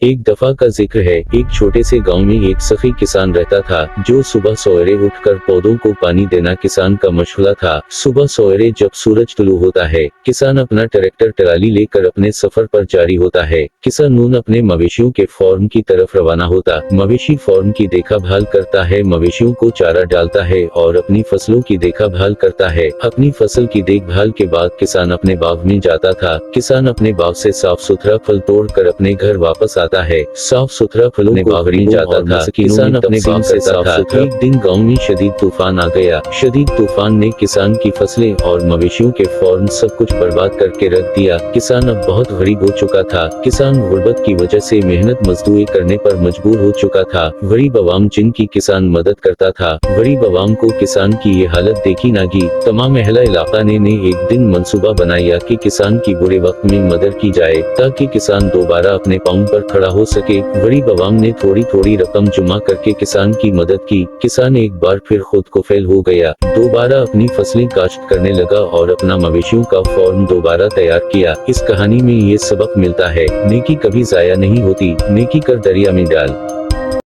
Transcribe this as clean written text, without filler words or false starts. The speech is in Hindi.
एक दफा का जिक्र है, एक छोटे से गांव में एक सखी किसान रहता था, जो सुबह सवेरे उठकर पौधों को पानी देना किसान का मशगला था। सुबह सवेरे जब सूरज तुलू होता है, किसान अपना ट्रैक्टर ट्राली लेकर अपने सफर पर जारी होता है। किसान नून अपने मवेशियों के फार्म की तरफ रवाना होता। मवेशी फार्म की देखभाल करता है, मवेशियों को चारा डालता है और अपनी फसलों की देखभाल करता है। अपनी फसल की देखभाल के बाद किसान अपने बाग में जाता था। किसान अपने बाग से साफ सुथरा फल तोड़कर अपने घर वापस आता है। साफ सुथरा फलों को बाग में जाता था। किसान अपने बाग से साफ सुथरा। एक दिन गांव में शदीद तूफान आ गया। शदीद तूफान ने किसान की फसलें और मवेशियों के फार्म सब कुछ बर्बाद करके रख दिया। किसान अब बहुत गरीब हो चुका था। किसान गुर्बत की वजह से मेहनत मजदूरी करने पर मजबूर हो चुका था। गरीब अवाम जिनकी किसान मदद करता था, गरीब अवाम को किसान की ये हालत देखी नागी। तमाम अहला इलाका ने एक दिन मंसूबा बनाया कि किसान की बुरे वक्त में मदद की जाए, ताकि किसान दोबारा अपने पांव पर खड़ा हो सके। गरीब अवाम ने थोड़ी थोड़ी रकम जमा करके किसान की मदद की। किसान एक बार फिर खुद को फेल हो गया, दोबारा अपनी फसलें काश्त करने लगा और अपना मवेशियों का फार्म दोबारा तैयार किया। इस कहानी में ये सबक मिलता है, नेकी कभी जाया नहीं होती, नेकी कर दरिया में डाल।